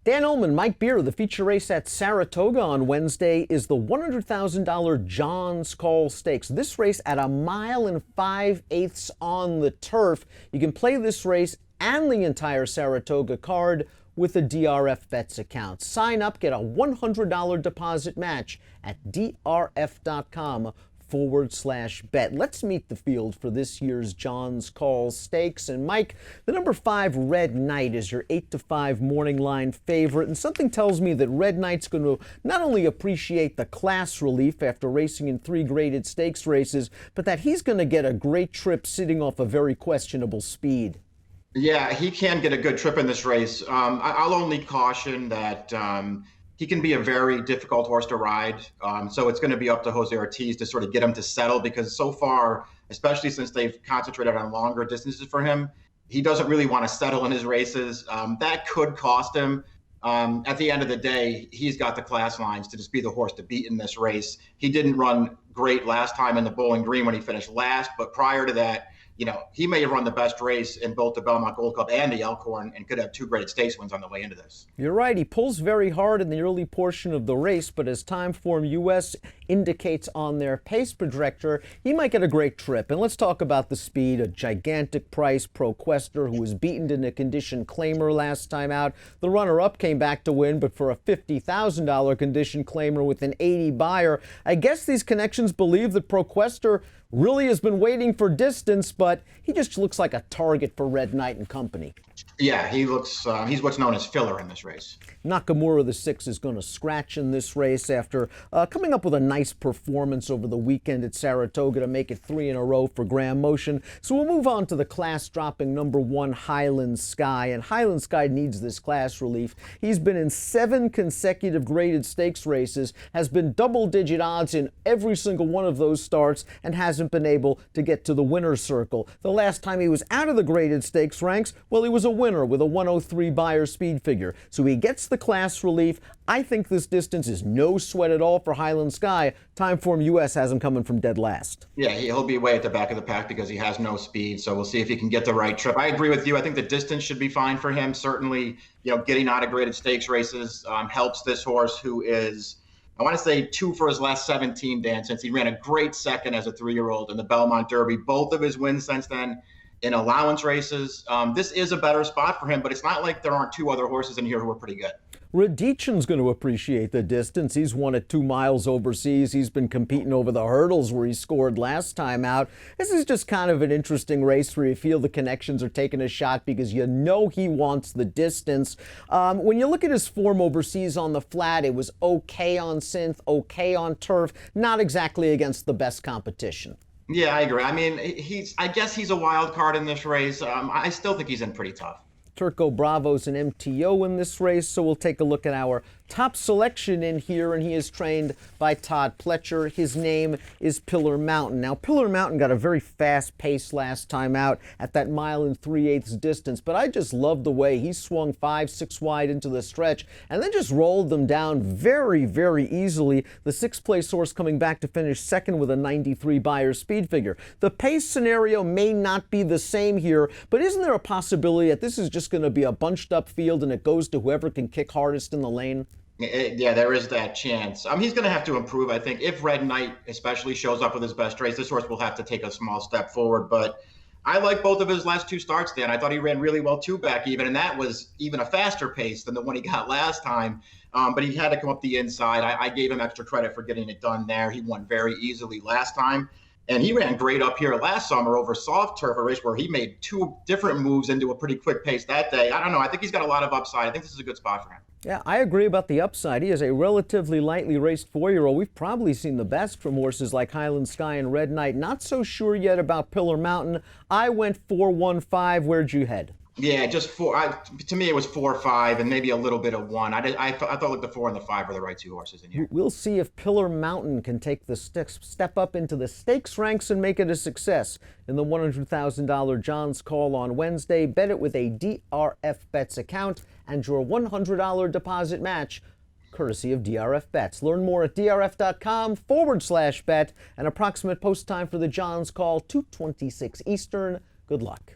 Dan Illman, Mike Beer, the feature race at Saratoga on Wednesday is the $100,000 John's Call Stakes. This race at 1 5/8 on the turf. You can play this race and the entire Saratoga card with a DRF Bets account. Sign up, get a $100 deposit match at drft.com/bet. Let's meet the field for this year's John's Call Stakes. And Mike, the number 5 Red Knight is your 8-5 morning line favorite. And something tells me that Red Knight's going to not only appreciate the class relief after racing in 3 graded stakes races, but that he's going to get a great trip sitting off a very questionable speed. Yeah, he can get a good trip in this race. I'll only caution that he can be a very difficult horse to ride. So it's going to be up to Jose Ortiz to sort of get him to settle, because so far, especially since they've concentrated on longer distances for him, he doesn't really want to settle in his races. That could cost him. At the end of the day, he's got the class lines to just be the horse to beat in this race. He didn't run great last time in the Bowling Green when he finished last, but prior to that, he may have run the best race in both the Belmont Gold Cup and the Elkhorn and could have 2 graded stakes wins on the way into this. You're right. He pulls very hard in the early portion of the race, but as Timeform US indicates on their pace projector, he might get a great trip. And let's talk about the speed. A gigantic price, ProQuester, who was beaten in a condition claimer last time out. The runner-up came back to win, but for a $50,000 condition claimer with an 80 buyer. I guess these connections believe that ProQuester really has been waiting for distance, but he just looks like a target for Red Knight and company. Yeah, he looks, he's what's known as filler in this race. Nakamura, the 6, is going to scratch in this race after coming up with a nice performance over the weekend at Saratoga to make it 3 in a row for Graham Motion. So we'll move on to the class-dropping number 1 Highland Sky, and Highland Sky needs this class relief. He's been in 7 consecutive graded stakes races, has been double-digit odds in every single one of those starts, and hasn't been able to get to the winner's circle. The last time he was out of the graded stakes ranks, well, he was a winner with a 103 buyer speed figure. So he gets the class relief. I think this distance is no sweat at all for Highland Sky. Timeform US has him coming from dead last. Yeah, he'll be way at the back of the pack because he has no speed. So we'll see if he can get the right trip. I agree with you. I think the distance should be fine for him. Certainly, getting out of graded stakes races helps this horse, who is, I want to say, 2 for his last 17, Dan, since he ran a great second as a 3-year-old in the Belmont Derby. Both of his wins since then in allowance races. This is a better spot for him, but it's not like there aren't 2 other horses in here who are pretty good. Radichin's going to appreciate the distance. He's won at 2 miles overseas. He's been competing over the hurdles where he scored last time out. This is just kind of an interesting race where you feel the connections are taking a shot because he wants the distance. When you look at his form overseas on the flat, it was okay on synth, okay on turf, not exactly against the best competition. Yeah, I agree. I mean, I guess he's a wild card in this race. I still think he's in pretty tough. Turco Bravo's an MTO in this race, so we'll take a look at our top selection in here, and he is trained by Todd Pletcher. His name is Pillar Mountain. Now, Pillar Mountain got a very fast pace last time out at that 1 3/8 distance, but I just love the way he swung 5-6 wide into the stretch and then just rolled them down very, very easily. The 6th place horse coming back to finish second with a 93 buyer speed figure. The pace scenario may not be the same here, but isn't there a possibility that this is just going to be a bunched up field and it goes to whoever can kick hardest in the lane? Yeah, there is that chance. He's going to have to improve, I think. If Red Knight especially shows up with his best race, this horse will have to take a small step forward. But I like both of his last 2 starts, Dan. I thought he ran really well 2 back even, and that was even a faster pace than the one he got last time. But he had to come up the inside. I gave him extra credit for getting it done there. He won very easily last time. And he ran great up here last summer over soft turf, a race where he made 2 different moves into a pretty quick pace that day. I don't know. I think he's got a lot of upside. I think this is a good spot for him. Yeah, I agree about the upside. He is a relatively lightly raced 4-year-old. We've probably seen the best from horses like Highland Sky and Red Knight. Not so sure yet about Pillar Mountain. I went 4-1-5. Where'd you head? Yeah, just 4. To me, it was 4-5 and maybe a little bit of 1. I thought like the 4 and the 5 were the right 2 horses in here. We'll see if Pillar Mountain can take the step up into the stakes ranks and make it a success in the $100,000 John's Call on Wednesday. Bet it with a DRF Bets account and your $100 deposit match, courtesy of DRF Bets. Learn more at drf.com/bet. An approximate post time for the John's Call, 2:26 Eastern. Good luck.